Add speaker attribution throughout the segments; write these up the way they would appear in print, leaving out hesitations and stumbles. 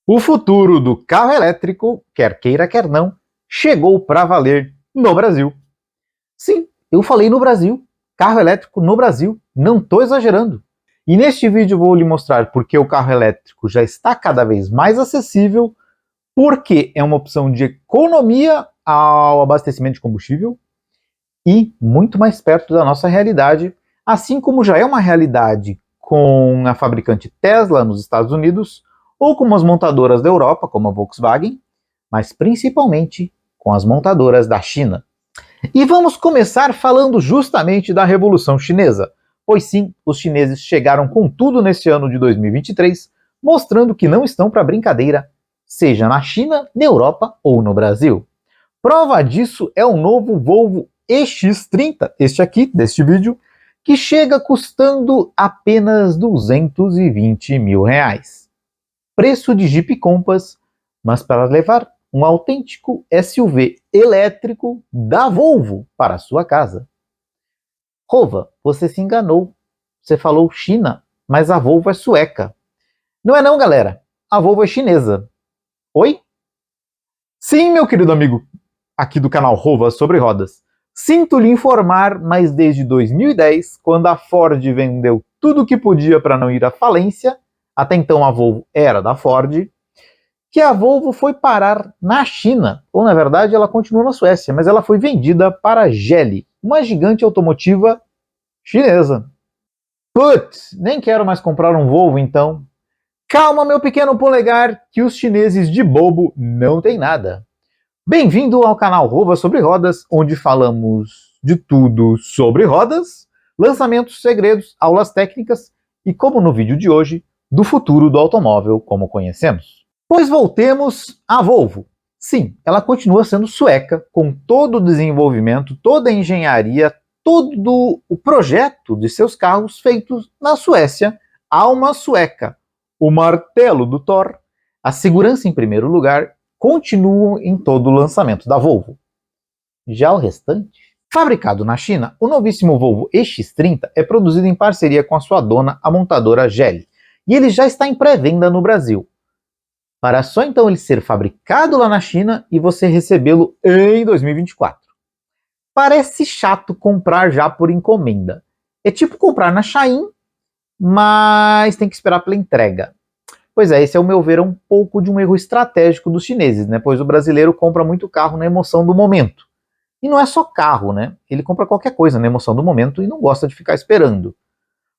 Speaker 1: O futuro do carro elétrico, quer queira, quer não, chegou para valer no Brasil. Sim, eu falei no Brasil. Carro elétrico no Brasil. Não estou exagerando. E neste vídeo vou lhe mostrar por que o carro elétrico já está cada vez mais acessível, porque é uma opção de economia ao abastecimento de combustível e muito mais perto da nossa realidade, assim como já é uma realidade com a fabricante Tesla nos Estados Unidos ou com as montadoras da Europa, como a Volkswagen, mas principalmente com as montadoras da China. E vamos começar falando justamente da Revolução Chinesa, pois sim, os chineses chegaram com tudo neste ano de 2023, mostrando que não estão para brincadeira, seja na China, na Europa ou no Brasil. Prova disso é o novo Volvo EX30, este aqui, deste vídeo, que chega custando apenas 220 mil reais. Preço de Jeep Compass, mas para levar um autêntico SUV elétrico da Volvo para a sua casa. Rova, você se enganou. Você falou China, mas a Volvo é sueca. Não é não, galera. A Volvo é chinesa. Oi? Sim, meu querido amigo, aqui do canal Rova sobre Rodas. Sinto lhe informar, mas desde 2010, quando a Ford vendeu tudo o que podia para não ir à falência, até então a Volvo era da Ford, que a Volvo foi parar na China, ou na verdade ela continua na Suécia, mas ela foi vendida para a Geely, uma gigante automotiva chinesa. Putz, nem quero mais comprar um Volvo então. Calma, meu pequeno polegar, que os chineses de bobo não têm nada. Bem-vindo ao canal Rova sobre Rodas, onde falamos de tudo sobre rodas, lançamentos, segredos, aulas técnicas e, como no vídeo de hoje, do futuro do automóvel como conhecemos. Pois voltemos à Volvo. Sim, ela continua sendo sueca, com todo o desenvolvimento, toda a engenharia, todo o projeto de seus carros feitos na Suécia, alma sueca, o martelo do Thor, a segurança em primeiro lugar, continuam em todo o lançamento da Volvo. Já o restante? Fabricado na China, o novíssimo Volvo EX30 é produzido em parceria com a sua dona, a montadora Geely, e ele já está em pré-venda no Brasil. Para só então ele ser fabricado lá na China e você recebê-lo em 2024. Parece chato comprar já por encomenda. É tipo comprar na Shein, mas tem que esperar pela entrega. Pois é, esse, ao meu ver, é um pouco de um erro estratégico dos chineses, né? Pois o brasileiro compra muito carro na emoção do momento. E não é só carro, né? Ele compra qualquer coisa na emoção do momento e não gosta de ficar esperando.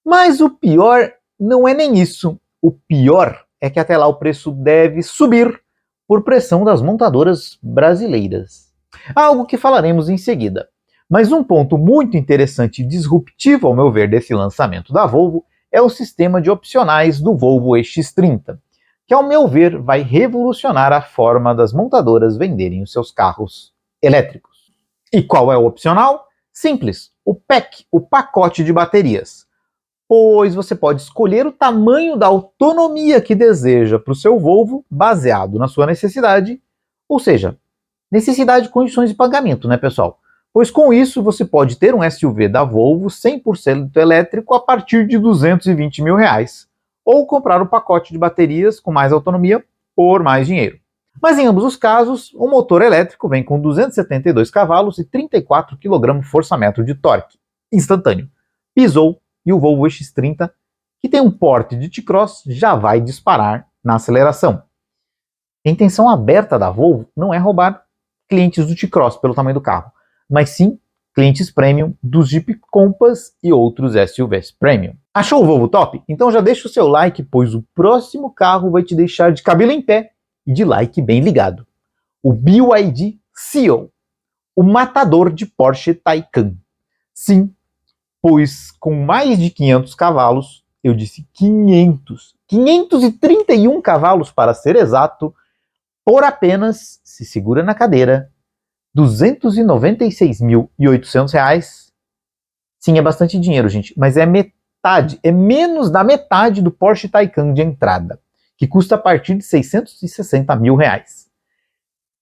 Speaker 1: Mas o pior não é nem isso. O pior é que até lá o preço deve subir por pressão das montadoras brasileiras. Algo que falaremos em seguida. Mas um ponto muito interessante e disruptivo, ao meu ver, desse lançamento da Volvo é o sistema de opcionais do Volvo EX30, que, ao meu ver, vai revolucionar a forma das montadoras venderem os seus carros elétricos. E qual é o opcional? Simples, o PEC, o pacote de baterias. Pois você pode escolher o tamanho da autonomia que deseja para o seu Volvo, baseado na sua necessidade, ou seja, necessidade de condições de pagamento, né, pessoal? Pois com isso você pode ter um SUV da Volvo 100% elétrico a partir de 220 mil reais, ou comprar o pacote de baterias com mais autonomia por mais dinheiro. Mas em ambos os casos, o motor elétrico vem com 272 cavalos e 34 kgfm de torque instantâneo. Pisou e o Volvo EX30, que tem um porte de T-Cross, já vai disparar na aceleração. A intenção aberta da Volvo não é roubar clientes do T-Cross pelo tamanho do carro, mas sim clientes premium dos Jeep Compass e outros SUVs premium. Achou o Volvo top? Então já deixa o seu like, pois o próximo carro vai te deixar de cabelo em pé e de like bem ligado. O BYD Seal, o matador de Porsche Taycan. Sim, pois com mais de 500 cavalos, eu disse 531 cavalos para ser exato, por apenas, se segura na cadeira, R$ 296.800 reais. Sim, é bastante dinheiro, gente, mas é metade, é menos da metade do Porsche Taycan de entrada, que custa a partir de 660 mil reais.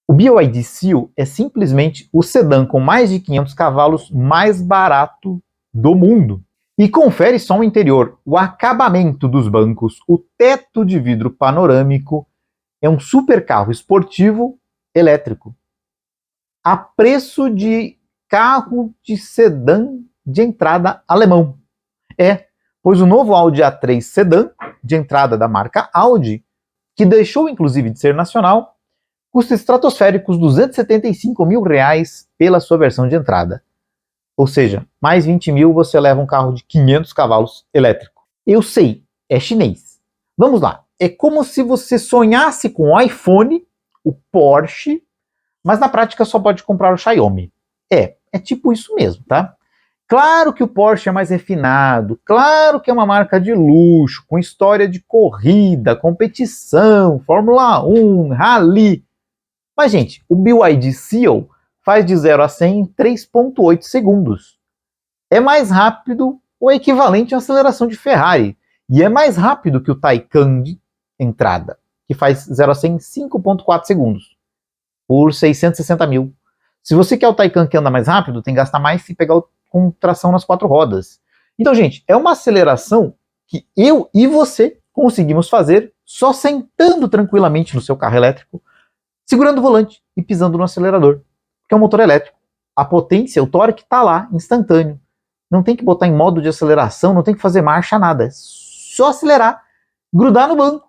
Speaker 1: O BYD Seal é simplesmente o sedã com mais de 500 cavalos mais barato do mundo. E confere só o interior, o acabamento dos bancos, o teto de vidro panorâmico, é um super carro esportivo elétrico a preço de carro de sedã de entrada alemão. Pois o novo Audi A3 sedã de entrada da marca Audi, que deixou inclusive de ser nacional, custa estratosféricos R$275 mil pela sua versão de entrada. Ou seja, mais 20 mil você leva um carro de 500 cavalos elétrico. Eu sei, é chinês. Vamos lá, é como se você sonhasse com o iPhone, o Porsche, mas na prática só pode comprar o Xiaomi. É tipo isso mesmo, tá? Claro que o Porsche é mais refinado, claro que é uma marca de luxo, com história de corrida, competição, Fórmula 1, Rally. Mas, gente, o BYD Seal faz de 0 a 100 em 3,8 segundos. É mais rápido ou equivalente à aceleração de Ferrari. E é mais rápido que o Taycan de entrada, que faz 0 a 100 em 5,4 segundos, por 660 mil. Se você quer o Taycan que anda mais rápido, tem que gastar mais se pegar com tração nas 4 rodas. Então, gente, é uma aceleração que eu e você conseguimos fazer só sentando tranquilamente no seu carro elétrico, segurando o volante e pisando no acelerador, que é um motor elétrico. A potência, o torque está lá, instantâneo. Não tem que botar em modo de aceleração, não tem que fazer marcha, nada. É só acelerar, grudar no banco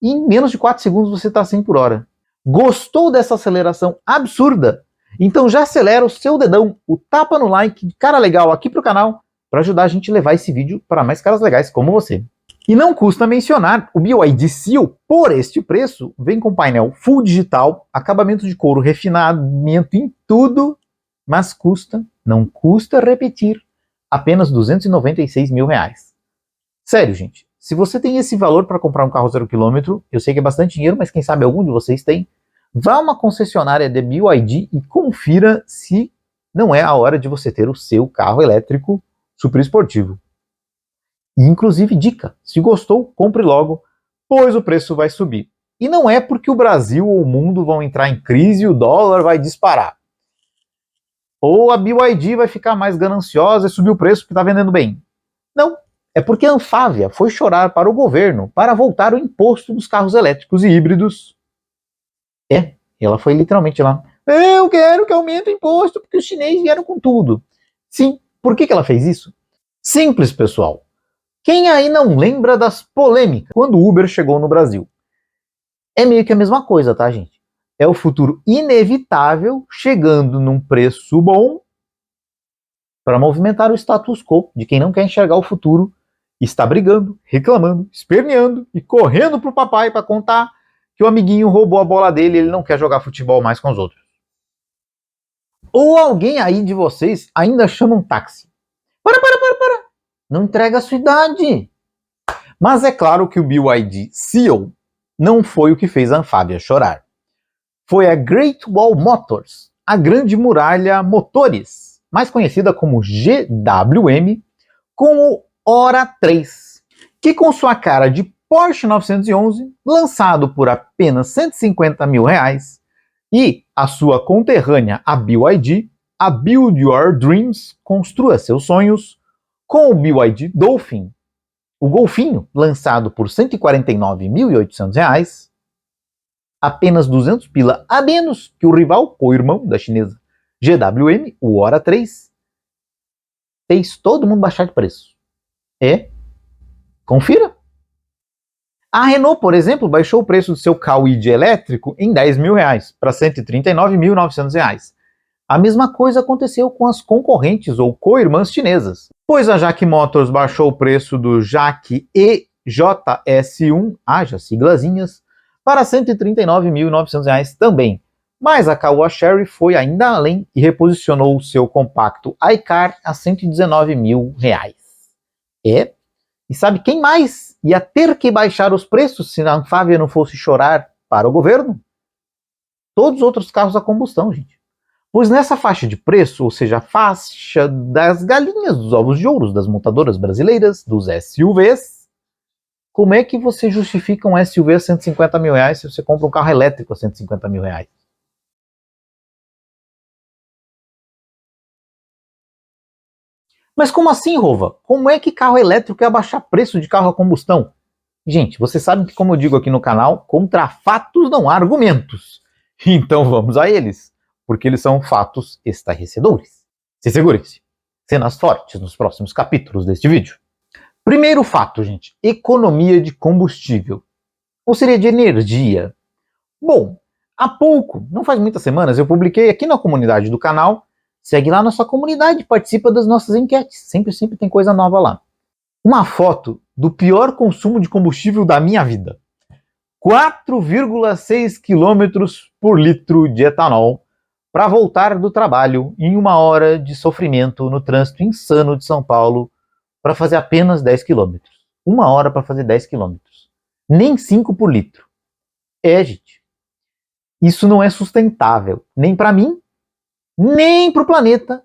Speaker 1: e em menos de 4 segundos você está a 100 por hora. Gostou dessa aceleração absurda? Então já acelera o seu dedão, o tapa no like, de cara legal aqui pro canal, para ajudar a gente a levar esse vídeo para mais caras legais como você. E não custa mencionar, o BYD Seal, por este preço, vem com painel full digital, acabamento de couro, refinamento em tudo, mas não custa repetir, apenas R$296 mil. Sério, gente, se você tem esse valor para comprar um carro 0 km, eu sei que é bastante dinheiro, mas quem sabe algum de vocês tem, vá a uma concessionária de BYD e confira se não é a hora de você ter o seu carro elétrico super esportivo. E, inclusive, dica, se gostou, compre logo, pois o preço vai subir. E não é porque o Brasil ou o mundo vão entrar em crise e o dólar vai disparar. Ou a BYD vai ficar mais gananciosa e subir o preço porque está vendendo bem. Não, é porque a Anfávia foi chorar para o governo para voltar o imposto dos carros elétricos e híbridos. Ela foi literalmente lá. Eu quero que aumente o imposto porque os chineses vieram com tudo. Sim, por que ela fez isso? Simples, pessoal. Quem aí não lembra das polêmicas quando o Uber chegou no Brasil? É meio que a mesma coisa, tá, gente? É o futuro inevitável chegando num preço bom para movimentar o status quo de quem não quer enxergar o futuro e está brigando, reclamando, esperneando e correndo pro papai para contar que o amiguinho roubou a bola dele e ele não quer jogar futebol mais com os outros. Ou alguém aí de vocês ainda chama um táxi. Para. Não entrega a sua idade. Mas é claro que o BYD Seal não foi o que fez a Anfávia chorar. Foi a Great Wall Motors, a Grande Muralha Motores, mais conhecida como GWM, com o Ora 3, que com sua cara de Porsche 911, lançado por apenas R$150 mil, e a sua conterrânea, a BYD, a Build Your Dreams, construa seus sonhos, com o BYD Dolphin, o golfinho, lançado por R$149.800, apenas 200 pila a menos que o rival co-irmão da chinesa GWM, o Ora 3, fez todo mundo baixar de preço. Confira. A Renault, por exemplo, baixou o preço do seu Kwid elétrico em R$10 mil para R$139.900. A mesma coisa aconteceu com as concorrentes ou co-irmãs chinesas, pois a JAC Motors baixou o preço do JAC EJS1, haja siglazinhas, para R$139.900 também. Mas a Caoa Chery foi ainda além e reposicionou o seu compacto iCar a R$119 mil. E sabe quem mais ia ter que baixar os preços se a Anfávia não fosse chorar para o governo? Todos os outros carros a combustão, gente. Pois nessa faixa de preço, ou seja, a faixa das galinhas dos ovos de ouro das montadoras brasileiras, dos SUVs, como é que você justifica um SUV a R$150 mil se você compra um carro elétrico a R$150 mil? Mas como assim, Rova? Como é que carro elétrico ia baixar preço de carro a combustão? Gente, você sabe que, como eu digo aqui no canal, contra fatos não há argumentos. Então vamos a eles, porque eles são fatos estarrecedores. Se segurem-se. Cenas fortes nos próximos capítulos deste vídeo. Primeiro fato, gente, economia de combustível. Ou seria de energia? Bom, há pouco, não faz muitas semanas, eu publiquei aqui na comunidade do canal. Segue lá nossa comunidade, participa das nossas enquetes. Sempre tem coisa nova lá. Uma foto do pior consumo de combustível da minha vida. 4,6 km por litro de etanol para voltar do trabalho em 1 hora de sofrimento no trânsito insano de São Paulo para fazer apenas 10 km. 1 hora para fazer 10 km. Nem 5 por litro. Gente, isso não é sustentável, nem para mim, nem para o planeta.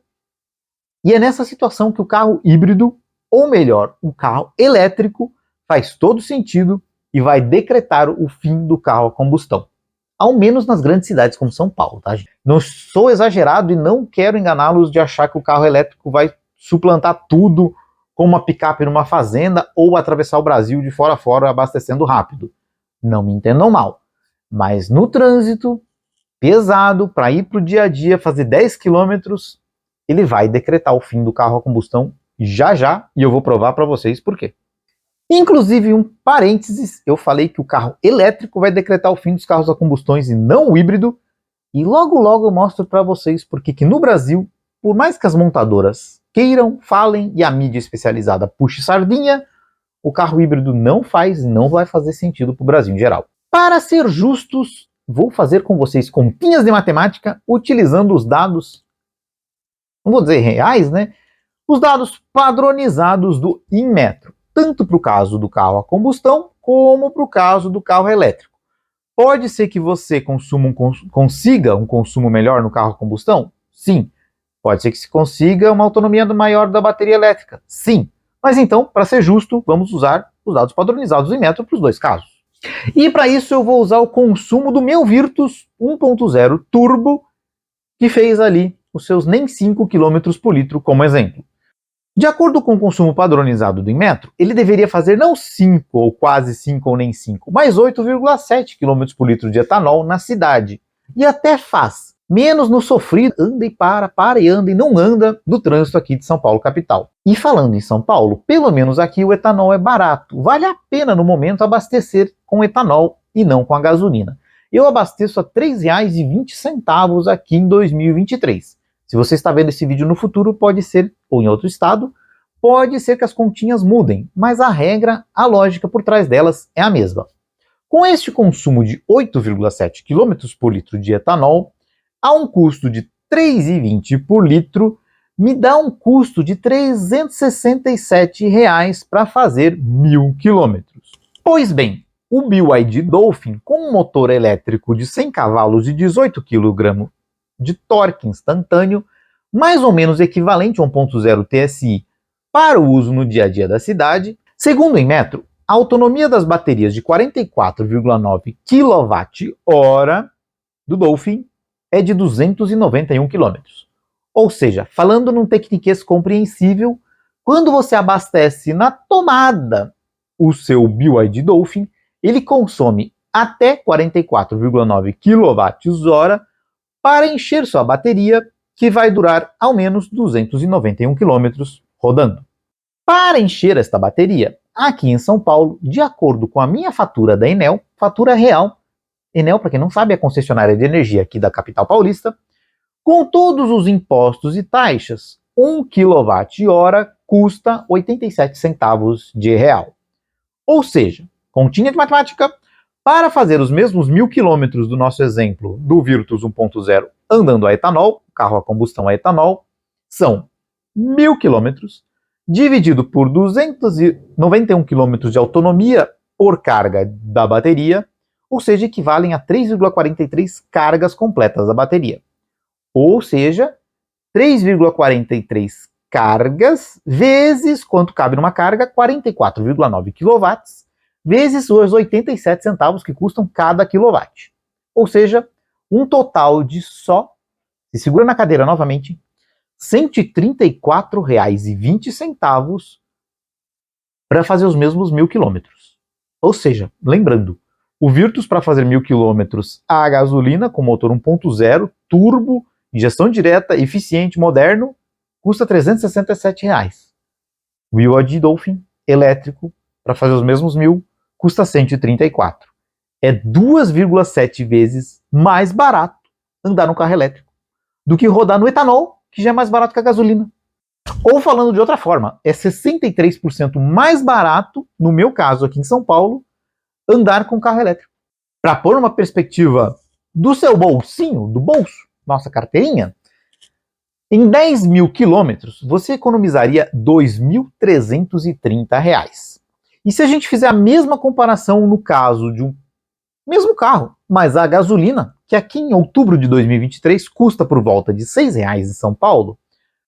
Speaker 1: E é nessa situação que o carro híbrido, ou melhor, o carro elétrico, faz todo sentido e vai decretar o fim do carro a combustão. Ao menos nas grandes cidades como São Paulo, tá, gente? Não sou exagerado e não quero enganá-los de achar que o carro elétrico vai suplantar tudo como uma picape numa fazenda ou atravessar o Brasil de fora a fora abastecendo rápido. Não me entendam mal. Mas no trânsito pesado, para ir para o dia a dia, fazer 10 quilômetros, ele vai decretar o fim do carro a combustão já, e eu vou provar para vocês por quê. Inclusive, um parênteses, eu falei que o carro elétrico vai decretar o fim dos carros a combustões e não o híbrido, e logo eu mostro para vocês porque que no Brasil, por mais que as montadoras queiram, falem e a mídia especializada puxe sardinha, o carro híbrido não faz e não vai fazer sentido para o Brasil em geral. Para ser justos, vou fazer com vocês continhas de matemática utilizando os dados, não vou dizer reais, né? Os dados padronizados do Inmetro, tanto para o caso do carro a combustão, como para o caso do carro elétrico. Pode ser que você consiga um consumo melhor no carro a combustão? Sim. Pode ser que se consiga uma autonomia maior da bateria elétrica? Sim. Mas então, para ser justo, vamos usar os dados padronizados do Inmetro para os dois casos. E para isso eu vou usar o consumo do meu Virtus 1.0 Turbo, que fez ali os seus nem 5 km por litro como exemplo. De acordo com o consumo padronizado do Inmetro, ele deveria fazer não 5 ou quase 5 ou nem 5, mas 8,7 km por litro de etanol na cidade. E até faz, menos no sofrido anda e para e anda e não anda do trânsito aqui de São Paulo capital. E falando em São Paulo, pelo menos aqui o etanol é barato. Vale a pena no momento abastecer com etanol e não com a gasolina. Eu abasteço a R$ 3,20 aqui em 2023. Se você está vendo esse vídeo no futuro, pode ser, ou em outro estado, pode ser que as continhas mudem, mas a regra, a lógica por trás delas é a mesma. Com este consumo de 8,7 km por litro de etanol, a um custo de R$ 3,20 por litro, me dá um custo de R$ 367 para fazer 1.000 km. Pois bem, o BYD Dolphin, com um motor elétrico de 100 cavalos e 18 kg de torque instantâneo, mais ou menos equivalente a 1.0 TSI para o uso no dia a dia da cidade, segundo o Inmetro, a autonomia das baterias de 44,9 kWh do Dolphin é de 291 km. Ou seja, falando num tecniquez compreensível, quando você abastece na tomada o seu BYD Dolphin, ele consome até 44,9 kWh para encher sua bateria, que vai durar ao menos 291 km rodando. Para encher esta bateria, aqui em São Paulo, de acordo com a minha fatura da Enel, fatura real, Enel, para quem não sabe, é a concessionária de energia aqui da capital paulista, com todos os impostos e taxas, 1 kWh custa 87 centavos de real. Ou seja, continha de matemática, para fazer os mesmos 1.000 km do nosso exemplo do Virtus 1.0 andando a etanol, carro a combustão a etanol, são 1.000 km dividido por 291 km de autonomia por carga da bateria, ou seja, equivalem a 3,43 cargas completas da bateria. Ou seja, 3,43 cargas vezes quanto cabe numa carga, 44,9 kW, vezes os 87 centavos que custam cada quilowatt. Ou seja, um total de só, se segura na cadeira novamente, R$ 134,20 para fazer os mesmos 1.000 km. Ou seja, lembrando, o Virtus para fazer 1.000 km a gasolina com motor 1.0, turbo, injeção direta, eficiente, moderno, custa R$ 367. O Iod Dolphin elétrico para fazer os mesmos 1.000 custa 134. É 2,7 vezes mais barato andar no carro elétrico do que rodar no etanol, que já é mais barato que a gasolina. Ou falando de outra forma, é 63% mais barato, no meu caso aqui em São Paulo, andar com carro elétrico. Para pôr uma perspectiva do seu bolsinho, do bolso, nossa carteirinha, em 10.000 quilômetros você economizaria R$ 2.330. E se a gente fizer a mesma comparação no caso de um mesmo carro, mas a gasolina, que aqui em outubro de 2023 custa por volta de R$ 6,00 em São Paulo,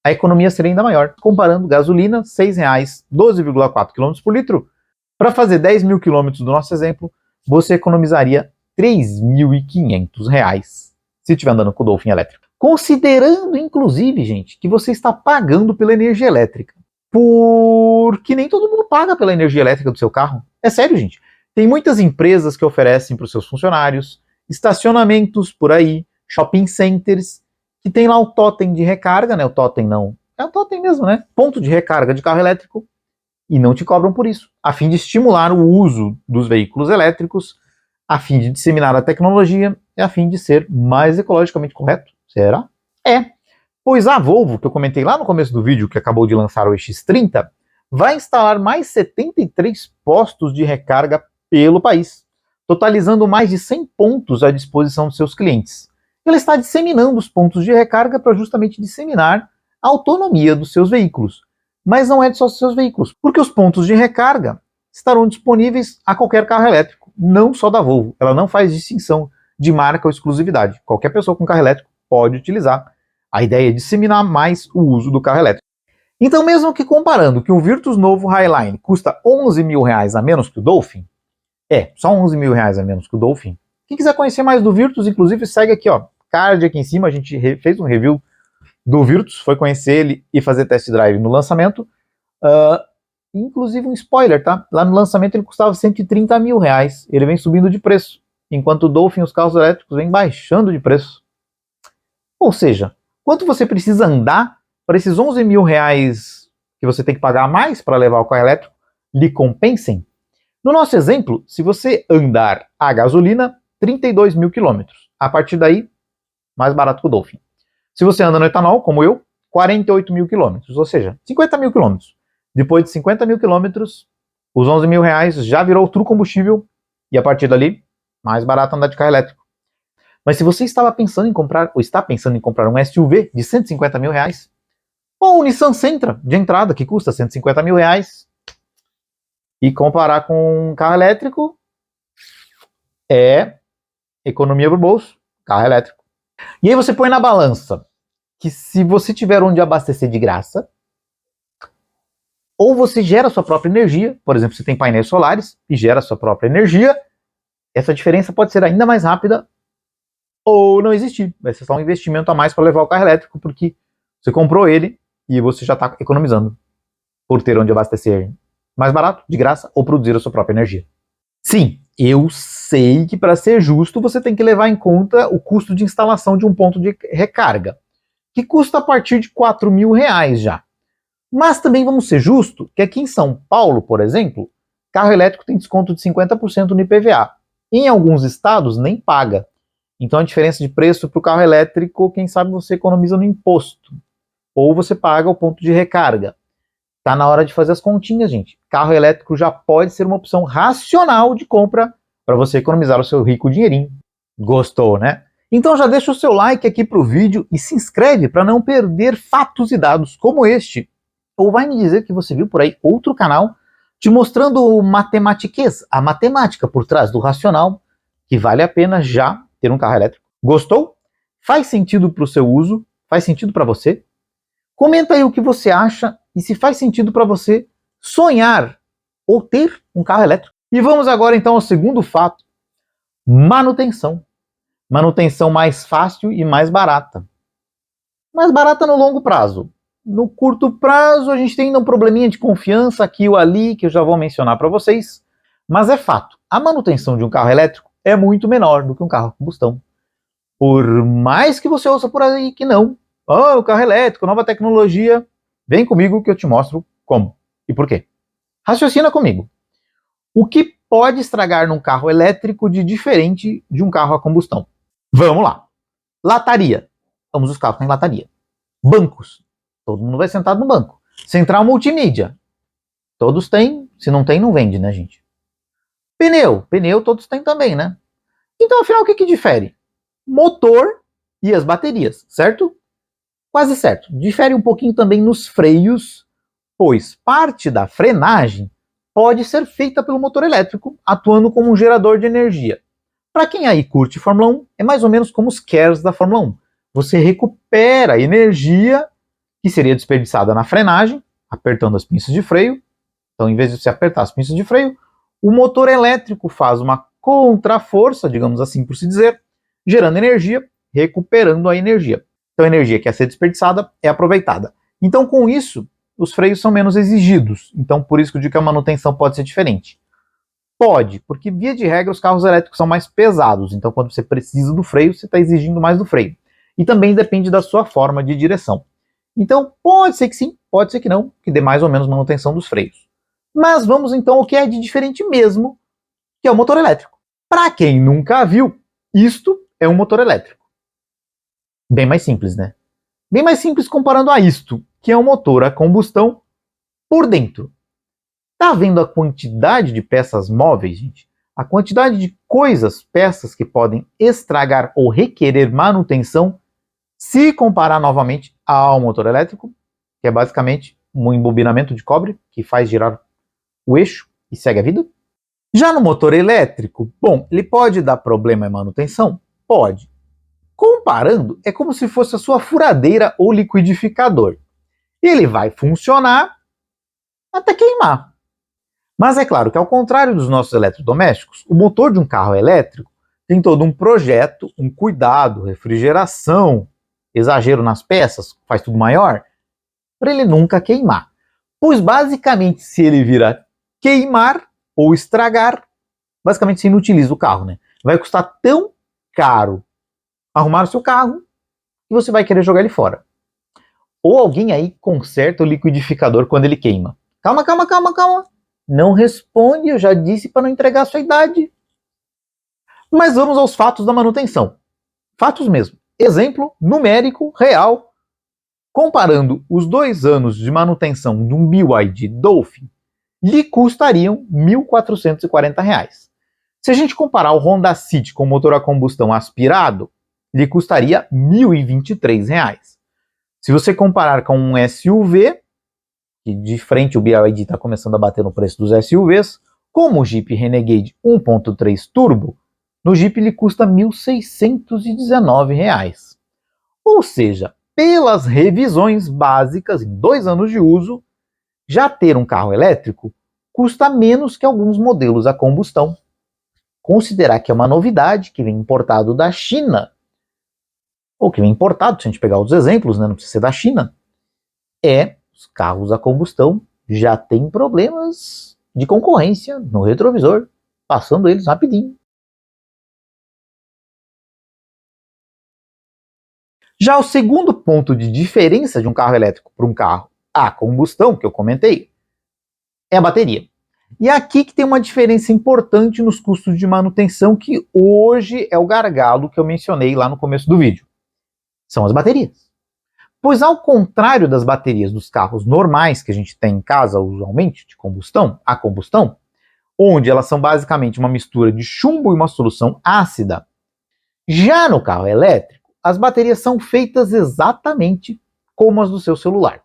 Speaker 1: a economia seria ainda maior. Comparando gasolina, R$ 6,00, 12,4 km por litro. Para fazer 10.000 quilômetros do nosso exemplo, você economizaria R$ 3.500 se estiver andando com o Dolphin elétrico. Considerando, inclusive, gente, que você está pagando pela energia elétrica. Porque nem todo mundo paga pela energia elétrica do seu carro. É sério, gente. Tem muitas empresas que oferecem para os seus funcionários, estacionamentos por aí, shopping centers, que tem lá o totem de recarga, né? O totem não. É o totem mesmo, né? Ponto de recarga de carro elétrico, e não te cobram por isso, a fim de estimular o uso dos veículos elétricos, a fim de disseminar a tecnologia e a fim de ser mais ecologicamente correto. Será? É. Pois a Volvo, que eu comentei lá no começo do vídeo, que acabou de lançar o EX30, vai instalar mais 73 postos de recarga pelo país, totalizando mais de 100 pontos à disposição dos seus clientes. Ela está disseminando os pontos de recarga para justamente disseminar a autonomia dos seus veículos. Mas não é só dos seus veículos, porque os pontos de recarga estarão disponíveis a qualquer carro elétrico, não só da Volvo. Ela não faz distinção de marca ou exclusividade. Qualquer pessoa com carro elétrico pode utilizar. A ideia é disseminar mais o uso do carro elétrico. Então, mesmo que comparando que o Virtus novo Highline custa R$ 11.000 a menos que o Dolphin, só R$ 11.000 a menos que o Dolphin. Quem quiser conhecer mais do Virtus, inclusive, segue aqui, ó, card aqui em cima, a gente fez um review do Virtus, foi conhecer ele e fazer test drive no lançamento. Inclusive um spoiler, tá? Lá no lançamento ele custava R$ 130 mil, ele vem subindo de preço, enquanto o Dolphin, os carros elétricos, vem baixando de preço. Ou seja, quanto você precisa andar para esses R$ 11 mil que você tem que pagar a mais para levar o carro elétrico lhe compensem? No nosso exemplo, se você andar a gasolina, 32 mil quilômetros. A partir daí, mais barato que o Dolphin. Se você anda no etanol, como eu, 48 mil quilômetros, ou seja, 50 mil quilômetros. Depois de 50 mil quilômetros, os 11 mil já virou true combustível e a partir dali, mais barato andar de carro elétrico. Mas se você estava pensando em comprar, ou está pensando em comprar um SUV de 150 mil, ou um Nissan Sentra de entrada que custa 150 mil, e comparar com um carro elétrico, é economia pro bolso, carro elétrico. E aí você põe na balança que se você tiver onde abastecer de graça, ou você gera sua própria energia, por exemplo, você tem painéis solares e gera sua própria energia, essa diferença pode ser ainda mais rápida ou não existir. Vai ser só um investimento a mais para levar o carro elétrico, porque você comprou ele e você já está economizando por ter onde abastecer mais barato, de graça, ou produzir a sua própria energia. Sim, eu sei que para ser justo você tem que levar em conta o custo de instalação de um ponto de recarga, que custa a partir de R$ 4 mil já. Mas também vamos ser justos que aqui em São Paulo, por exemplo, carro elétrico tem desconto de 50% no IPVA. Em alguns estados nem paga. Então a diferença de preço para o carro elétrico, quem sabe você economiza no imposto. Ou você paga o ponto de recarga. Tá na hora de fazer as continhas, gente. Carro elétrico já pode ser uma opção racional de compra para você economizar o seu rico dinheirinho. Gostou, né? Então já deixa o seu like aqui pro vídeo e se inscreve para não perder fatos e dados como este. Ou vai me dizer que você viu por aí outro canal te mostrando o matematiquês, a matemática por trás do racional, que vale a pena já ter um carro elétrico. Gostou? Faz sentido para o seu uso? Faz sentido para você? Comenta aí o que você acha e se faz sentido para você sonhar ou ter um carro elétrico. E vamos agora então ao segundo fato: manutenção. Manutenção mais fácil e mais barata. Mais barata no longo prazo. No curto prazo a gente tem ainda um probleminha de confiança aqui ou ali que eu já vou mencionar para vocês, Mas é fato, a manutenção de um carro elétrico é muito menor do que um carro a combustão. Por mais que você ouça por aí que não, o carro elétrico, nova tecnologia, vem comigo que eu te mostro como e por quê. Raciocina comigo. O que pode estragar num carro elétrico de diferente de um carro a combustão? Vamos lá. Lataria. Vamos, os carros têm lataria. Bancos. Todo mundo vai sentado no banco. Central multimídia. Todos têm. Se não tem, não vende, né, gente? Pneu. Pneu todos têm também, né? Então, afinal, o que difere? Motor e as baterias, certo? Quase certo. Difere um pouquinho também nos freios, pois parte da frenagem pode ser feita pelo motor elétrico, atuando como um gerador de energia. Para quem aí curte Fórmula 1, é mais ou menos como os CARES da Fórmula 1. Você recupera a energia que seria desperdiçada na frenagem, apertando as pinças de freio. Então, em vez de você apertar as pinças de freio, o motor elétrico faz uma contraforça, digamos assim por se dizer, gerando energia, recuperando a energia. Então, a energia que ia ser desperdiçada é aproveitada. Então, com isso, os freios são menos exigidos. Então, por isso que eu digo que a manutenção pode ser diferente. Pode, porque via de regra os carros elétricos são mais pesados. Então, quando você precisa do freio, você está exigindo mais do freio. E também depende da sua forma de direção. Então, pode ser que sim, pode ser que não, que dê mais ou menos manutenção dos freios. Mas vamos então ao que é de diferente mesmo, que é o motor elétrico. Para quem nunca viu, isto é um motor elétrico. Bem mais simples, né? Bem mais simples comparando a isto, que é um motor a combustão por dentro. Tá vendo a quantidade de peças móveis, gente? A quantidade de coisas, peças que podem estragar ou requerer manutenção, se comparar novamente ao motor elétrico, que é basicamente um embobinamento de cobre que faz girar o eixo e segue a vida. Já no motor elétrico, bom, ele pode dar problema em manutenção? Pode. Comparando, é como se fosse a sua furadeira ou liquidificador. Ele vai funcionar até queimar. Mas é claro que, ao contrário dos nossos eletrodomésticos, o motor de um carro elétrico tem todo um projeto, um cuidado, refrigeração, exagero nas peças, faz tudo maior, para ele nunca queimar. Pois basicamente, se ele vir a queimar ou estragar, basicamente se inutiliza o carro, né? Vai custar tão caro arrumar o seu carro que você vai querer jogar ele fora. Ou alguém aí conserta o liquidificador quando ele queima. Calma. Não responde, eu já disse para não entregar a sua idade. Mas vamos aos fatos da manutenção. Fatos mesmo. Exemplo numérico, real. Comparando os 2 anos de manutenção de um BYD Dolphin, lhe custariam R$ 1.440. Se a gente comparar o Honda City com motor a combustão aspirado, lhe custaria R$ 1.023. Se você comparar com um SUV, que de frente o BYD está começando a bater no preço dos SUVs, como o Jeep Renegade 1.3 Turbo, no Jeep lhe custa R$ 1.619. Ou seja, pelas revisões básicas em 2 anos de uso, já ter um carro elétrico custa menos que alguns modelos a combustão. Considerar que é uma novidade que vem importado da China, ou que vem importado, se a gente pegar os exemplos, né, não precisa ser da China, os carros a combustão já têm problemas de concorrência no retrovisor, passando eles rapidinho. Já o segundo ponto de diferença de um carro elétrico para um carro a combustão, que eu comentei, é a bateria. E aqui que tem uma diferença importante nos custos de manutenção, que hoje é o gargalo que eu mencionei lá no começo do vídeo. São as baterias. Pois ao contrário das baterias dos carros normais que a gente tem em casa usualmente, de combustão, a combustão, onde elas são basicamente uma mistura de chumbo e uma solução ácida, já no carro elétrico, as baterias são feitas exatamente como as do seu celular.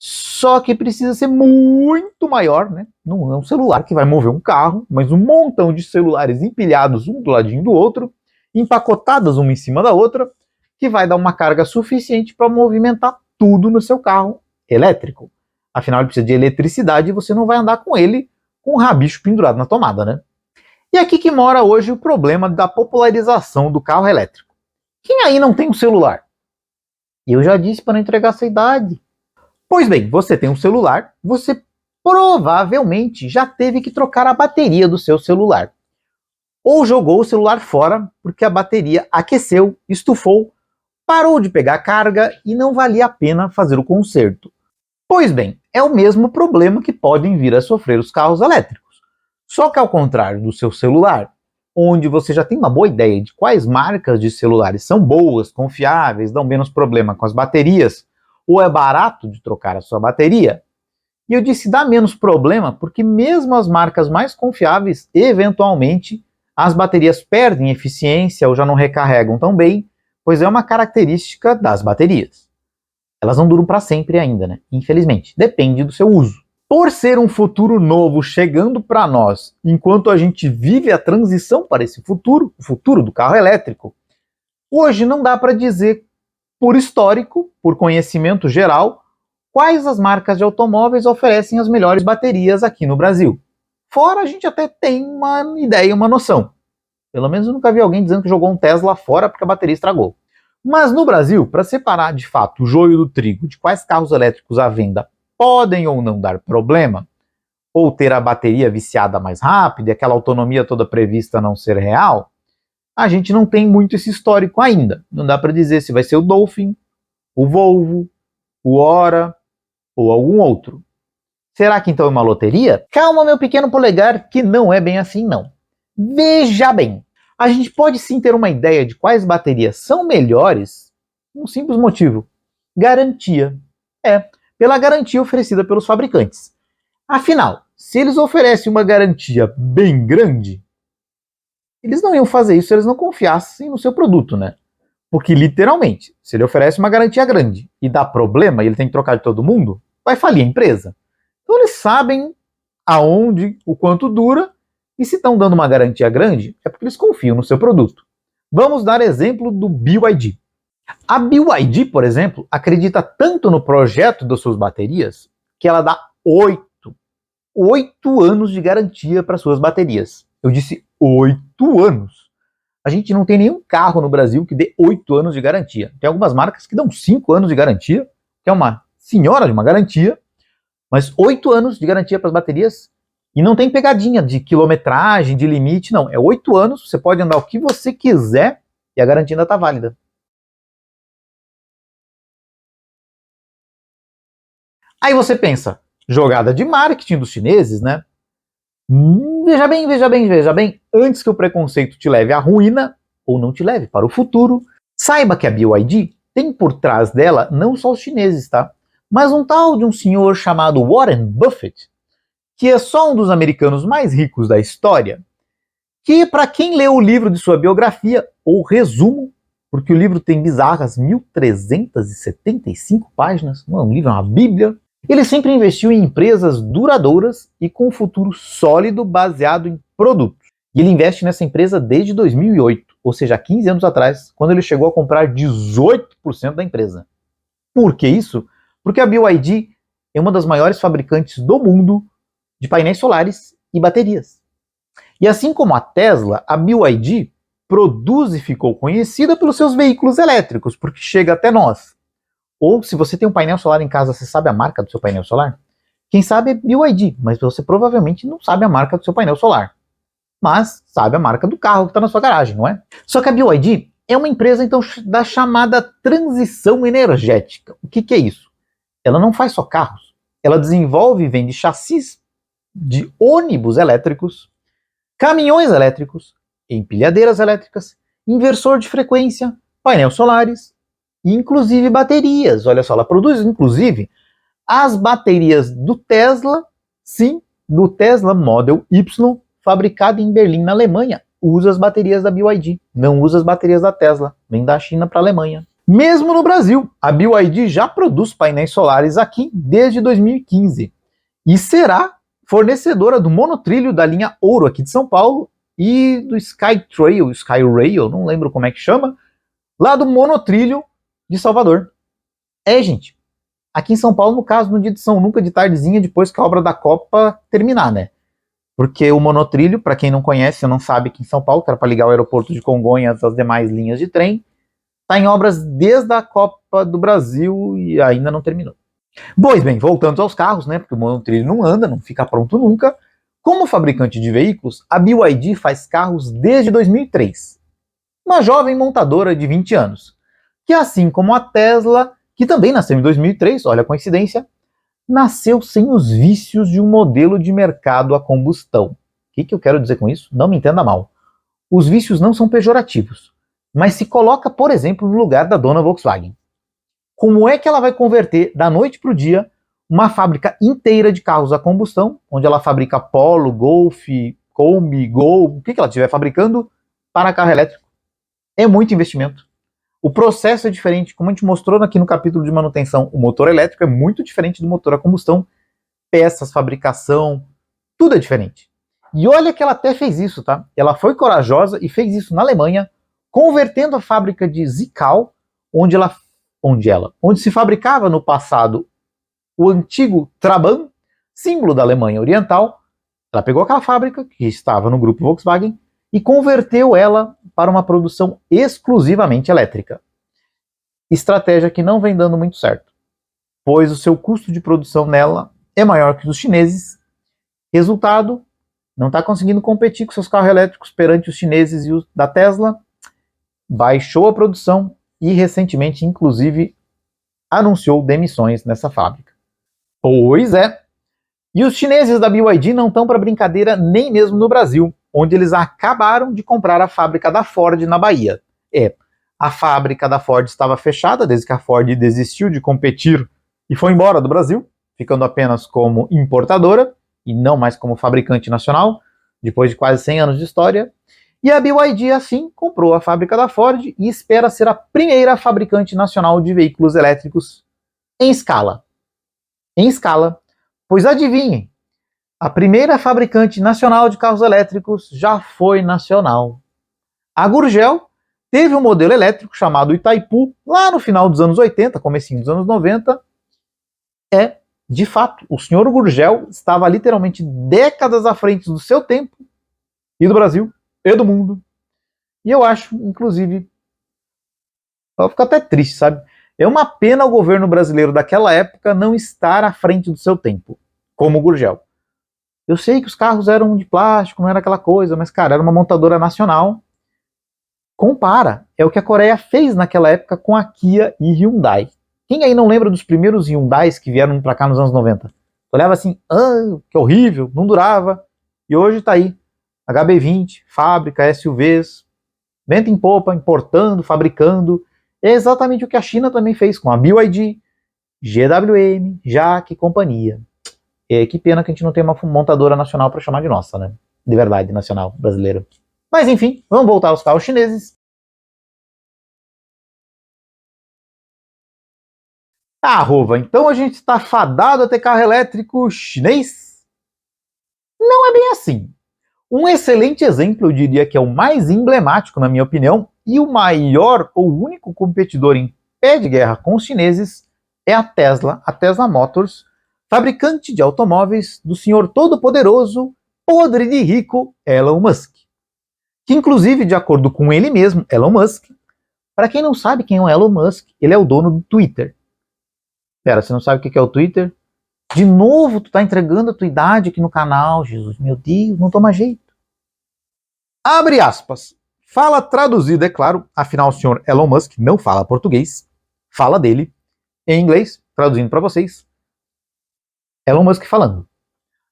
Speaker 1: Só que precisa ser muito maior, né? Não é um celular que vai mover um carro, mas um montão de celulares empilhados um do ladinho do outro, empacotadas uma em cima da outra, que vai dar uma carga suficiente para movimentar tudo no seu carro elétrico. Afinal, ele precisa de eletricidade e você não vai andar com ele com o rabicho pendurado na tomada, né? E aqui que mora hoje o problema da popularização do carro elétrico. Quem aí não tem um celular? Eu já disse para não entregar essa idade. Pois bem, você tem um celular, você provavelmente já teve que trocar a bateria do seu celular. Ou jogou o celular fora porque a bateria aqueceu, estufou, parou de pegar carga e não valia a pena fazer o conserto. Pois bem, é o mesmo problema que podem vir a sofrer os carros elétricos. Só que ao contrário do seu celular, onde você já tem uma boa ideia de quais marcas de celulares são boas, confiáveis, dão menos problema com as baterias, ou é barato de trocar a sua bateria. E eu disse dá menos problema porque mesmo as marcas mais confiáveis, eventualmente, as baterias perdem eficiência ou já não recarregam tão bem, pois é uma característica das baterias. Elas não duram para sempre ainda, né? Infelizmente. Depende do seu uso. Por ser um futuro novo chegando para nós, enquanto a gente vive a transição para esse futuro, o futuro do carro elétrico, hoje não dá para dizer, por histórico, por conhecimento geral, quais as marcas de automóveis oferecem as melhores baterias aqui no Brasil. Fora a gente até tem uma ideia, uma noção. Pelo menos eu nunca vi alguém dizendo que jogou um Tesla fora porque a bateria estragou. Mas no Brasil, para separar de fato o joio do trigo de quais carros elétricos à venda podem ou não dar problema, ou ter a bateria viciada mais rápida e aquela autonomia toda prevista não ser real, a gente não tem muito esse histórico ainda. Não dá para dizer se vai ser o Dolphin, o Volvo, o Ora ou algum outro. Será que então é uma loteria? Calma, meu pequeno polegar, que não é bem assim não. Veja bem, a gente pode sim ter uma ideia de quais baterias são melhores, um simples motivo: garantia. Pela garantia oferecida pelos fabricantes. Afinal, se eles oferecem uma garantia bem grande, eles não iam fazer isso se eles não confiassem no seu produto, né? Porque, literalmente, se ele oferece uma garantia grande e dá problema e ele tem que trocar de todo mundo, vai falir a empresa. Então eles sabem aonde, o quanto dura, e se estão dando uma garantia grande, é porque eles confiam no seu produto. Vamos dar exemplo do BYD. A BYD, por exemplo, acredita tanto no projeto das suas baterias que ela dá 8 anos de garantia para suas baterias. Eu disse 8 anos. A gente não tem nenhum carro no Brasil que dê 8 anos de garantia. Tem algumas marcas que dão 5 anos de garantia, que é uma senhora de uma garantia, mas 8 anos de garantia para as baterias e não tem pegadinha de quilometragem, de limite, não. É 8 anos, você pode andar o que você quiser e a garantia ainda está válida. Aí você pensa, jogada de marketing dos chineses, né? Veja bem, veja bem, veja bem, antes que o preconceito te leve à ruína, ou não te leve para o futuro, saiba que a BYD tem por trás dela não só os chineses, tá? Mas um tal de um senhor chamado Warren Buffett, que é só um dos americanos mais ricos da história, que para quem leu o livro de sua biografia, ou resumo, porque o livro tem bizarras 1375 páginas, não é um livro, é uma bíblia, ele sempre investiu em empresas duradouras e com um futuro sólido baseado em produtos. E ele investe nessa empresa desde 2008, ou seja, há 15 anos atrás, quando ele chegou a comprar 18% da empresa. Por que isso? Porque a BYD é uma das maiores fabricantes do mundo de painéis solares e baterias. E assim como a Tesla, a BYD produz e ficou conhecida pelos seus veículos elétricos, porque chega até nós. Ou se você tem um painel solar em casa, você sabe a marca do seu painel solar? Quem sabe é BYD, mas você provavelmente não sabe a marca do seu painel solar. Mas sabe a marca do carro que está na sua garagem, não é? Só que a BYD é uma empresa então da chamada transição energética. O que é isso? Ela não faz só carros. Ela desenvolve e vende chassis de ônibus elétricos, caminhões elétricos, empilhadeiras elétricas, inversor de frequência, painéis solares, e inclusive baterias. Olha só, ela produz inclusive as baterias do Tesla, sim, do Tesla Model Y, fabricado em Berlim, na Alemanha. Usa as baterias da BYD, não usa as baterias da Tesla, vem da China para a Alemanha. Mesmo no Brasil, a BYD já produz painéis solares aqui desde 2015 e será fornecedora do monotrilho da linha Ouro aqui de São Paulo e do Skyrail, não lembro como é que chama, lá do monotrilho de Salvador. Gente, aqui em São Paulo, no caso, no dia de São Nunca, de tardezinha, depois que a obra da Copa terminar, né? Porque o monotrilho, para quem não conhece ou não sabe, que em São Paulo, que era para ligar o aeroporto de Congonhas às demais linhas de trem, está em obras desde a Copa do Brasil e ainda não terminou. Pois bem, voltando aos carros, né, porque o monotrilho não anda, não fica pronto nunca. Como fabricante de veículos, a BYD faz carros desde 2003. Uma jovem montadora de 20 anos, que assim como a Tesla, que também nasceu em 2003, olha a coincidência, nasceu sem os vícios de um modelo de mercado a combustão. O que eu quero dizer com isso? Não me entenda mal. Os vícios não são pejorativos, mas se coloca, por exemplo, no lugar da dona Volkswagen. Como é que ela vai converter da noite para o dia uma fábrica inteira de carros a combustão, onde ela fabrica Polo, Golf, Kombi, Gol, o que ela estiver fabricando, para carro elétrico? É muito investimento. O processo é diferente, como a gente mostrou aqui no capítulo de manutenção, o motor elétrico é muito diferente do motor a combustão, peças, fabricação, tudo é diferente. E olha que ela até fez isso, tá? Ela foi corajosa e fez isso na Alemanha, convertendo a fábrica de Zwickau, onde se fabricava no passado o antigo Trabant, símbolo da Alemanha Oriental. Ela pegou aquela fábrica, que estava no grupo Volkswagen, e converteu ela para uma produção exclusivamente elétrica. Estratégia que não vem dando muito certo, pois o seu custo de produção nela é maior que os chineses. Resultado, não está conseguindo competir com seus carros elétricos perante os chineses e os da Tesla, baixou a produção e recentemente, inclusive, anunciou demissões nessa fábrica. Pois é. E os chineses da BYD não estão para brincadeira nem mesmo no Brasil, onde eles acabaram de comprar a fábrica da Ford na Bahia. A fábrica da Ford estava fechada desde que a Ford desistiu de competir e foi embora do Brasil, ficando apenas como importadora e não mais como fabricante nacional, depois de quase 100 anos de história. E a BYD, assim, comprou a fábrica da Ford e espera ser a primeira fabricante nacional de veículos elétricos em escala. Em escala, pois adivinhem, a primeira fabricante nacional de carros elétricos já foi nacional. A Gurgel teve um modelo elétrico chamado Itaipu, lá no final dos anos 80, comecinho dos anos 90. De fato, o senhor Gurgel estava literalmente décadas à frente do seu tempo, e do Brasil, e do mundo. E eu acho, inclusive, eu fico até triste, sabe? É uma pena o governo brasileiro daquela época não estar à frente do seu tempo, como o Gurgel. Eu sei que os carros eram de plástico, não era aquela coisa, mas, cara, era uma montadora nacional. Compara, é o que a Coreia fez naquela época com a Kia e Hyundai. Quem aí não lembra dos primeiros Hyundais que vieram pra cá nos anos 90? Olhava assim, que horrível, não durava. E hoje tá aí, HB20, fábrica, SUVs, vento em popa, importando, fabricando. É exatamente o que a China também fez com a BYD, GWM, JAC e companhia. Que pena que a gente não tem uma montadora nacional para chamar de nossa, né? De verdade, nacional, brasileira. Mas enfim, vamos voltar aos carros chineses. Rova, então a gente está fadado a ter carro elétrico chinês? Não é bem assim. Um excelente exemplo, eu diria que é o mais emblemático, na minha opinião, e o maior ou único competidor em pé de guerra com os chineses é a Tesla Motors, fabricante de automóveis do senhor todo-poderoso, podre de rico Elon Musk. Que inclusive, de acordo com ele mesmo, Elon Musk, para quem não sabe quem é o Elon Musk, ele é o dono do Twitter. Pera, você não sabe o que é o Twitter? De novo, tu tá entregando a tua idade aqui no canal, Jesus, meu Deus, não toma jeito. Abre aspas. Fala traduzido, é claro, afinal o senhor Elon Musk não fala português, fala dele em inglês, traduzindo para vocês. Elon Musk falando.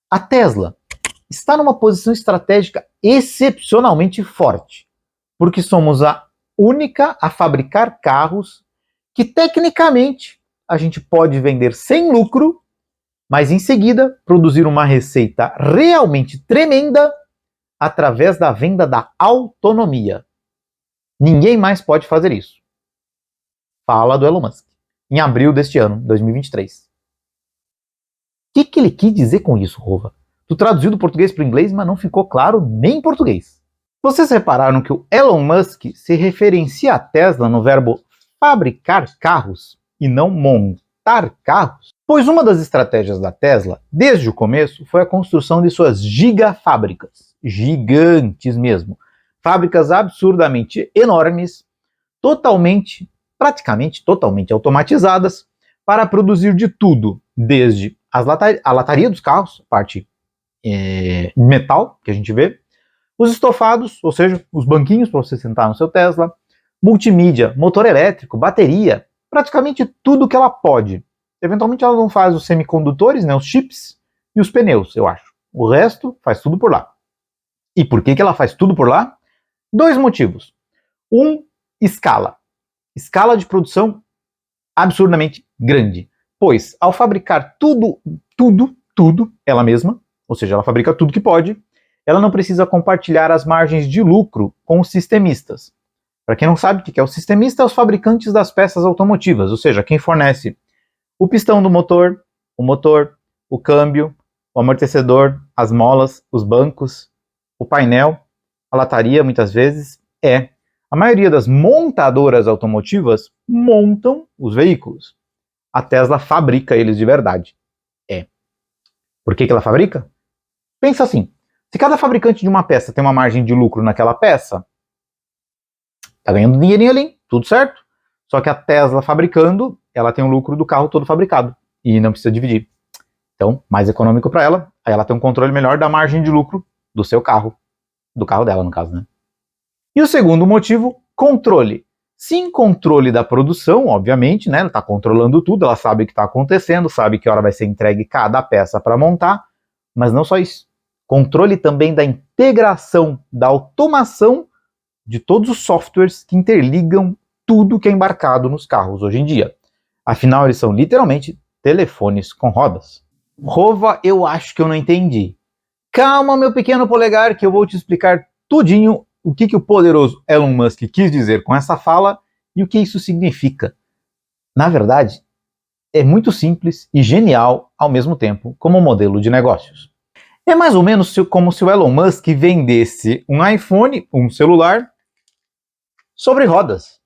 Speaker 1: A Tesla está numa posição estratégica excepcionalmente forte, porque somos a única a fabricar carros que tecnicamente a gente pode vender sem lucro, mas em seguida produzir uma receita realmente tremenda através da venda da autonomia. Ninguém mais pode fazer isso. Fala do Elon Musk, em abril deste ano, 2023. O que ele quis dizer com isso, Rova? Tu traduziu do português para o inglês, mas não ficou claro nem em português. Vocês repararam que o Elon Musk se referencia à Tesla no verbo fabricar carros e não montar carros? Pois uma das estratégias da Tesla, desde o começo, foi a construção de suas gigafábricas. Gigantes mesmo. Fábricas absurdamente enormes, praticamente totalmente automatizadas, para produzir de tudo, desde a lataria dos carros, parte metal que a gente vê, os estofados, ou seja, os banquinhos para você sentar no seu Tesla, multimídia, motor elétrico, bateria, praticamente tudo que ela pode. Eventualmente ela não faz os semicondutores, né, os chips e os pneus, eu acho. O resto faz tudo por lá. E por que ela faz tudo por lá? 2 motivos. Escala. Escala de produção absurdamente grande. Pois, ao fabricar tudo ela mesma, ou seja, ela fabrica tudo que pode, ela não precisa compartilhar as margens de lucro com os sistemistas. Para quem não sabe o que é o sistemista, é os fabricantes das peças automotivas, ou seja, quem fornece o pistão do motor, o câmbio, o amortecedor, as molas, os bancos, o painel, a lataria, muitas vezes, a maioria das montadoras automotivas montam os veículos. A Tesla fabrica eles de verdade. Por que ela fabrica? Pensa assim, se cada fabricante de uma peça tem uma margem de lucro naquela peça, tá ganhando dinheirinho ali, tudo certo. Só que a Tesla fabricando, ela tem o lucro do carro todo fabricado e não precisa dividir. Então, mais econômico para ela, aí ela tem um controle melhor da margem de lucro do seu carro, do carro dela no caso, né? E o segundo motivo, controle. Sim, controle da produção, obviamente, né? Ela está controlando tudo, ela sabe o que está acontecendo, sabe que hora vai ser entregue cada peça para montar, mas não só isso. Controle também da integração, da automação de todos os softwares que interligam tudo que é embarcado nos carros hoje em dia. Afinal, eles são literalmente telefones com rodas. Rova, eu acho que eu não entendi. Calma, meu pequeno polegar, que eu vou te explicar tudinho o que o poderoso Elon Musk quis dizer com essa fala e o que isso significa. Na verdade, é muito simples e genial ao mesmo tempo como modelo de negócios. É mais ou menos como se o Elon Musk vendesse um iPhone, um celular, sobre rodas.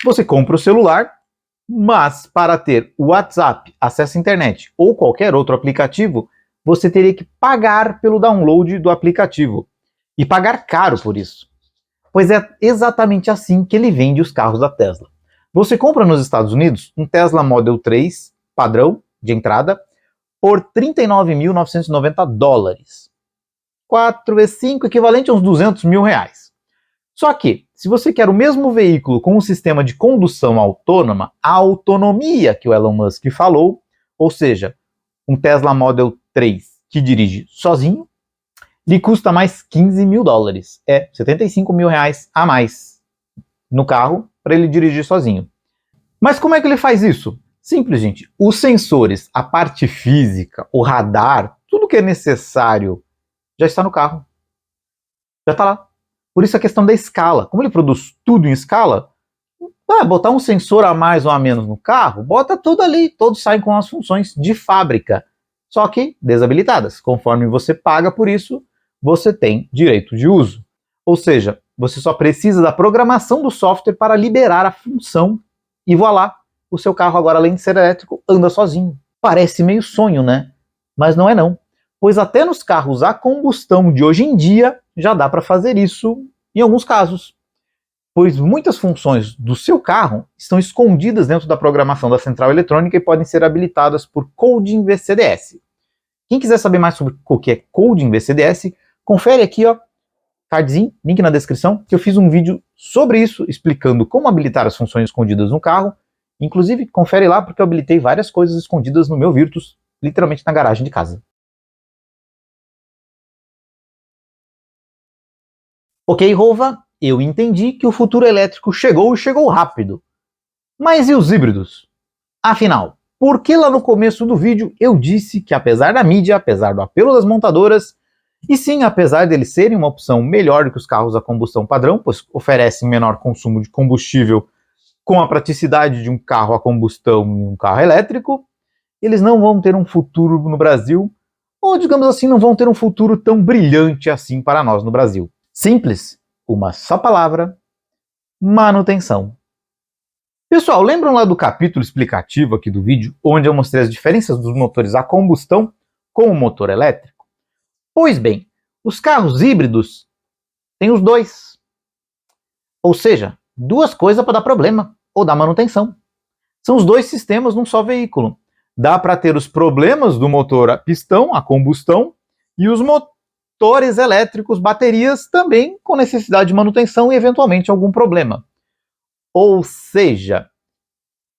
Speaker 1: Você compra o celular, mas para ter o WhatsApp, acesso à internet ou qualquer outro aplicativo, você teria que pagar pelo download do aplicativo. E pagar caro por isso. Pois é exatamente assim que ele vende os carros da Tesla. Você compra nos Estados Unidos um Tesla Model 3 padrão de entrada por $39.990. 4 vezes 5, equivalente a uns R$200 mil. Só que, se você quer o mesmo veículo com um sistema de condução autônoma, a autonomia que o Elon Musk falou, ou seja, um Tesla Model 3 que dirige sozinho, lhe custa mais $15 mil. R$75 mil a mais no carro para ele dirigir sozinho. Mas como é que ele faz isso? Simples, gente. Os sensores, a parte física, o radar, tudo que é necessário já está no carro. Já está lá. Por isso a questão da escala. Como ele produz tudo em escala, botar um sensor a mais ou a menos no carro, bota tudo ali, todos saem com as funções de fábrica. Só que desabilitadas. Conforme você paga por isso, você tem direito de uso. Ou seja, você só precisa da programação do software para liberar a função e voilá, o seu carro agora, além de ser elétrico, anda sozinho. Parece meio sonho, né? Mas não é não. Pois até nos carros a combustão de hoje em dia já dá para fazer isso em alguns casos. Pois muitas funções do seu carro estão escondidas dentro da programação da central eletrônica e podem ser habilitadas por Coding VCDS. Quem quiser saber mais sobre o que é Coding VCDS, confere aqui, ó, cardzinho, link na descrição, que eu fiz um vídeo sobre isso, explicando como habilitar as funções escondidas no carro. Inclusive, confere lá, porque eu habilitei várias coisas escondidas no meu Virtus, literalmente na garagem de casa. Ok, Rova, eu entendi que o futuro elétrico chegou e chegou rápido. Mas e os híbridos? Afinal, por que lá no começo do vídeo eu disse que apesar da mídia, apesar do apelo das montadoras, e sim, apesar deles serem uma opção melhor do que os carros a combustão padrão, pois oferecem menor consumo de combustível com a praticidade de um carro a combustão e um carro elétrico, eles não vão ter um futuro no Brasil, ou digamos assim, não vão ter um futuro tão brilhante assim para nós no Brasil. Simples, uma só palavra: manutenção. Pessoal, lembram lá do capítulo explicativo aqui do vídeo, onde eu mostrei as diferenças dos motores a combustão com o motor elétrico? Pois bem, os carros híbridos têm os dois. Ou seja, duas coisas para dar problema ou dar manutenção. São os dois sistemas num só veículo. Dá para ter os problemas do motor a pistão, a combustão, e os motores elétricos, baterias, também com necessidade de manutenção e eventualmente algum problema. Ou seja,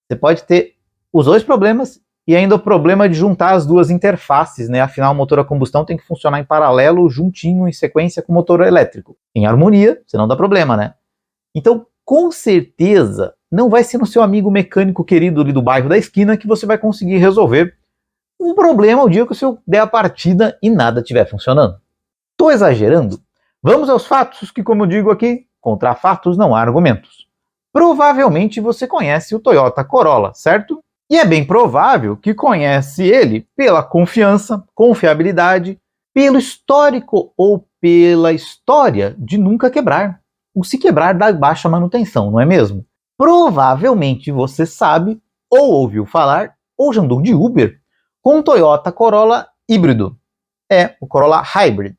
Speaker 1: você pode ter os dois problemas e ainda o problema de juntar as duas interfaces, né? Afinal, o motor a combustão tem que funcionar em paralelo, juntinho, em sequência com o motor elétrico. Em harmonia, senão dá problema, né? Então, com certeza, não vai ser no seu amigo mecânico querido ali do bairro da esquina que você vai conseguir resolver um problema o dia que o seu der a partida e nada estiver funcionando. Tô exagerando? Vamos aos fatos que, como eu digo aqui, contra fatos não há argumentos. Provavelmente você conhece o Toyota Corolla, certo? E é bem provável que conhece ele pela confiança, confiabilidade, pelo histórico ou pela história de nunca quebrar. O se quebrar dá baixa manutenção, não é mesmo? Provavelmente você sabe, ou ouviu falar, ou já andou de Uber, com um Toyota Corolla híbrido. É, o Corolla Hybrid.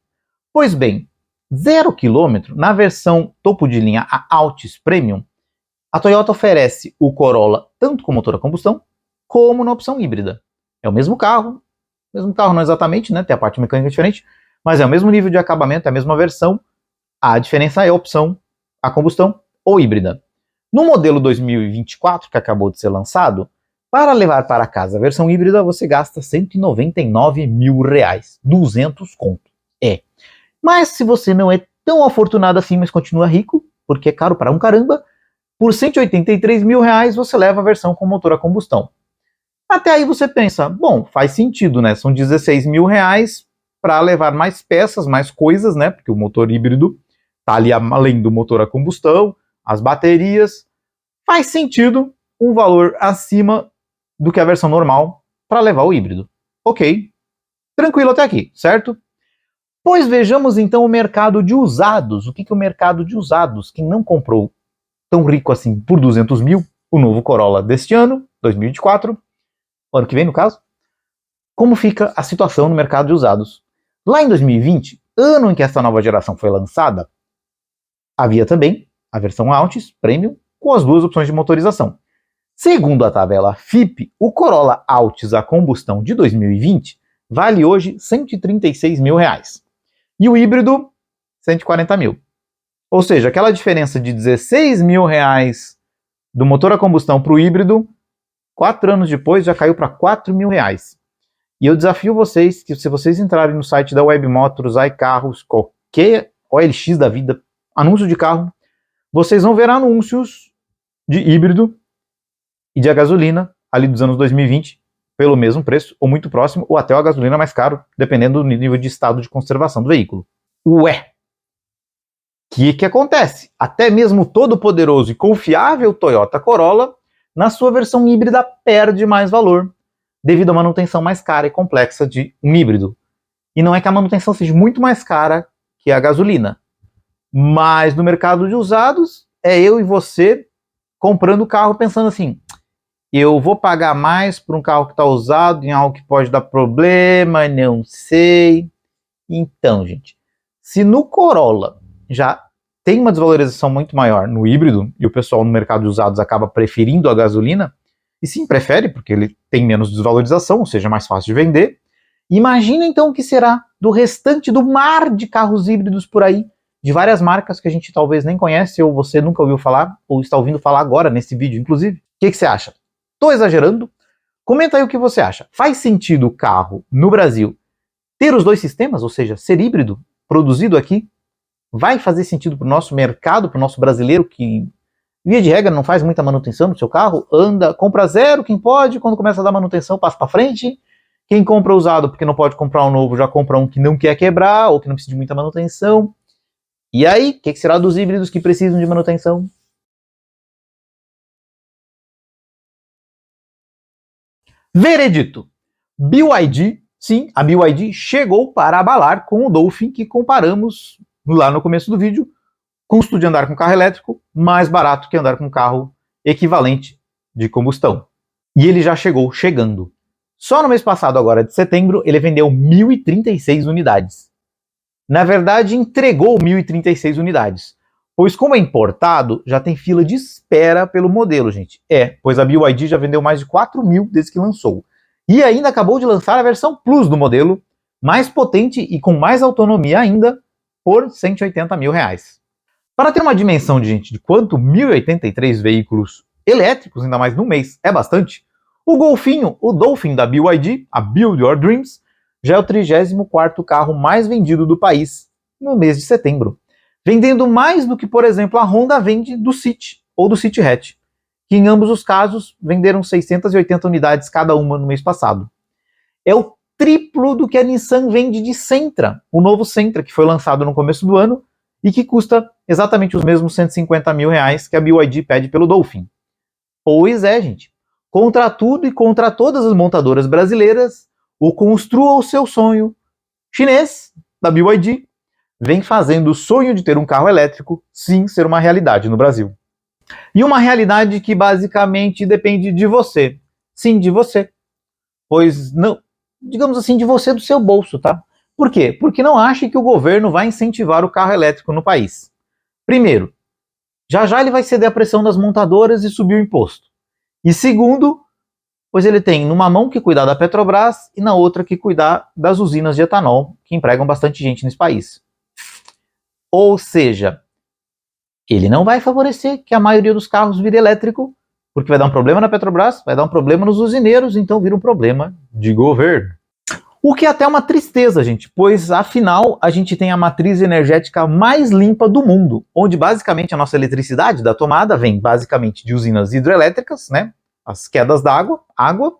Speaker 1: Pois bem, 0 km na versão topo de linha, a Altis Premium, a Toyota oferece o Corolla tanto com motor a combustão, como na opção híbrida. É o mesmo carro não exatamente, né? Tem a parte mecânica diferente, mas é o mesmo nível de acabamento, é a mesma versão. A diferença é a opção a combustão ou híbrida. No modelo 2024, que acabou de ser lançado, para levar para casa a versão híbrida, você gasta R$199 mil, 200 conto. É. Mas se você não é tão afortunado assim, mas continua rico, porque é caro para um caramba, por R$183 mil você leva a versão com motor a combustão. Até aí você pensa, bom, faz sentido, né? São R$16 mil para levar mais peças, mais coisas, né? Porque o motor híbrido está ali além do motor a combustão, as baterias. Faz sentido um valor acima do que a versão normal para levar o híbrido. Ok, tranquilo até aqui, certo? Pois vejamos então o mercado de usados. O que é o mercado de usados? Quem não comprou tão rico assim por 200 mil, o novo Corolla deste ano, 2024, ano que vem no caso, como fica a situação no mercado de usados? Lá em 2020, ano em que essa nova geração foi lançada, havia também a versão Altis Premium com as duas opções de motorização. Segundo a tabela FIPE, o Corolla Altis a combustão de 2020 vale hoje R$136 mil. E o híbrido, 140 mil. Ou seja, aquela diferença de R$16 mil do motor a combustão para o híbrido, 4 anos depois já caiu para R$4 mil. E eu desafio vocês que se vocês entrarem no site da Webmotors, iCarros, qualquer OLX da vida, anúncio de carro, vocês vão ver anúncios de híbrido e de a gasolina ali dos anos 2020 pelo mesmo preço, ou muito próximo, ou até a gasolina mais caro, dependendo do nível de estado de conservação do veículo. Ué! O que acontece? Até mesmo o todo-poderoso e confiável Toyota Corolla, na sua versão híbrida, perde mais valor, devido à manutenção mais cara e complexa de um híbrido. E não é que a manutenção seja muito mais cara que a gasolina, mas no mercado de usados, é eu e você comprando o carro pensando assim, eu vou pagar mais por um carro que está usado, em algo que pode dar problema, não sei. Então, gente, se no Corolla já tem uma desvalorização muito maior no híbrido, e o pessoal no mercado de usados acaba preferindo a gasolina, e sim, prefere, porque ele tem menos desvalorização, ou seja, mais fácil de vender, imagina então o que será do restante do mar de carros híbridos por aí, de várias marcas que a gente talvez nem conhece, ou você nunca ouviu falar, ou está ouvindo falar agora nesse vídeo, inclusive. O que você acha? Tô exagerando? Comenta aí o que você acha. Faz sentido o carro no Brasil ter os dois sistemas, ou seja, ser híbrido, produzido aqui? Vai fazer sentido para o nosso mercado, para o nosso brasileiro que, via de regra, não faz muita manutenção no seu carro, anda, compra zero, quem pode, quando começa a dar manutenção passa para frente, quem compra usado porque não pode comprar um novo, já compra um que não quer quebrar, ou que não precisa de muita manutenção. E aí, o que será dos híbridos que precisam de manutenção? Veredito. BYD, sim, a BYD chegou para abalar com o Dolphin que comparamos lá no começo do vídeo. Custo de andar com carro elétrico mais barato que andar com carro equivalente de combustão. E ele já chegou chegando. Só no mês passado, agora de setembro, ele vendeu 1.036 unidades. Na verdade, entregou 1.036 unidades. Pois como é importado, já tem fila de espera pelo modelo, gente. Pois a BYD já vendeu mais de 4 mil desde que lançou. E ainda acabou de lançar a versão Plus do modelo, mais potente e com mais autonomia ainda, por R$ 180 mil. Para ter uma dimensão, gente, de quanto 1.083 veículos elétricos, ainda mais no mês, é bastante, o Golfinho, o Dolphin da BYD, a Build Your Dreams, já é o 34º carro mais vendido do país no mês de setembro, vendendo mais do que, por exemplo, a Honda vende do City ou do City Hatch, que em ambos os casos venderam 680 unidades cada uma no mês passado. É o triplo do que a Nissan vende de Sentra, o novo Sentra que foi lançado no começo do ano e que custa exatamente os mesmos 150 mil reais que a BYD pede pelo Dolphin. Pois é, gente. Contra tudo e contra todas as montadoras brasileiras, o Construa o Seu Sonho chinês da BYD vem fazendo o sonho de ter um carro elétrico, sim, ser uma realidade no Brasil. E uma realidade que basicamente depende de você. Sim, de você. Pois não, digamos assim, de você, do seu bolso, tá? Por quê? Porque não ache que o governo vai incentivar o carro elétrico no país. Primeiro, já já ele vai ceder à pressão das montadoras e subir o imposto. E segundo, pois ele tem numa mão que cuidar da Petrobras e na outra que cuidar das usinas de etanol, que empregam bastante gente nesse país. Ou seja, ele não vai favorecer que a maioria dos carros vire elétrico, porque vai dar um problema na Petrobras, vai dar um problema nos usineiros, então vira um problema de governo. O que é até uma tristeza, gente, pois afinal a gente tem a matriz energética mais limpa do mundo, onde basicamente a nossa eletricidade da tomada vem basicamente de usinas hidrelétricas, né, as quedas d'água, água,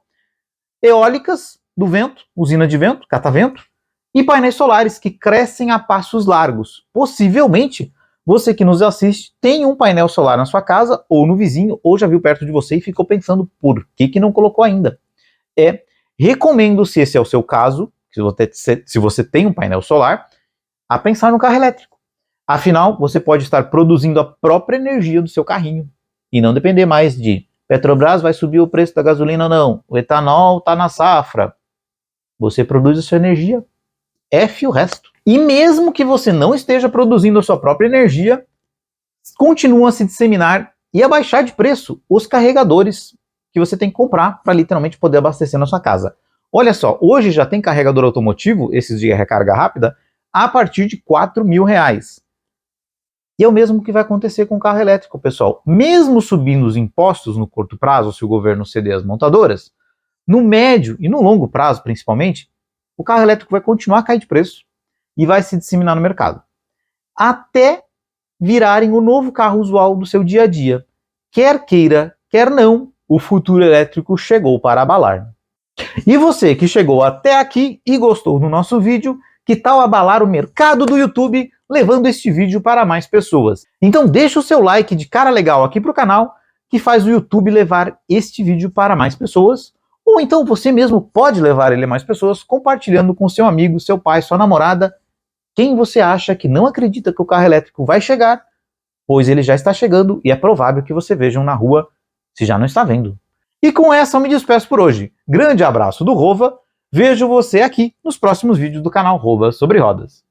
Speaker 1: eólicas do vento, usina de vento, catavento, e painéis solares que crescem a passos largos. Possivelmente, você que nos assiste tem um painel solar na sua casa, ou no vizinho, ou já viu perto de você e ficou pensando por que não colocou ainda. Recomendo, se esse é o seu caso, se você tem um painel solar, a pensar no carro elétrico. Afinal, você pode estar produzindo a própria energia do seu carrinho e não depender mais de Petrobras vai subir o preço da gasolina ou não, o etanol está na safra. Você produz a sua energia, o resto. E mesmo que você não esteja produzindo a sua própria energia, continuam a se disseminar e a baixar de preço os carregadores que você tem que comprar para literalmente poder abastecer na sua casa. Olha só, hoje já tem carregador automotivo, esses de recarga rápida, a partir de 4 mil reais. E é o mesmo que vai acontecer com o carro elétrico, pessoal. Mesmo subindo os impostos no curto prazo, se o governo ceder às montadoras, no médio e no longo prazo, principalmente, o carro elétrico vai continuar a cair de preço e vai se disseminar no mercado. Até virarem o novo carro usual do seu dia a dia. Quer queira, quer não, o futuro elétrico chegou para abalar. E você que chegou até aqui e gostou do nosso vídeo, que tal abalar o mercado do YouTube levando este vídeo para mais pessoas? Então deixa o seu like de cara legal aqui para o canal, que faz o YouTube levar este vídeo para mais pessoas, ou então você mesmo pode levar ele a mais pessoas compartilhando com seu amigo, seu pai, sua namorada, quem você acha que não acredita que o carro elétrico vai chegar, pois ele já está chegando e é provável que você vejam na rua se já não está vendo. E com essa eu me despeço por hoje. Grande abraço do Rova, vejo você aqui nos próximos vídeos do canal Rova sobre Rodas.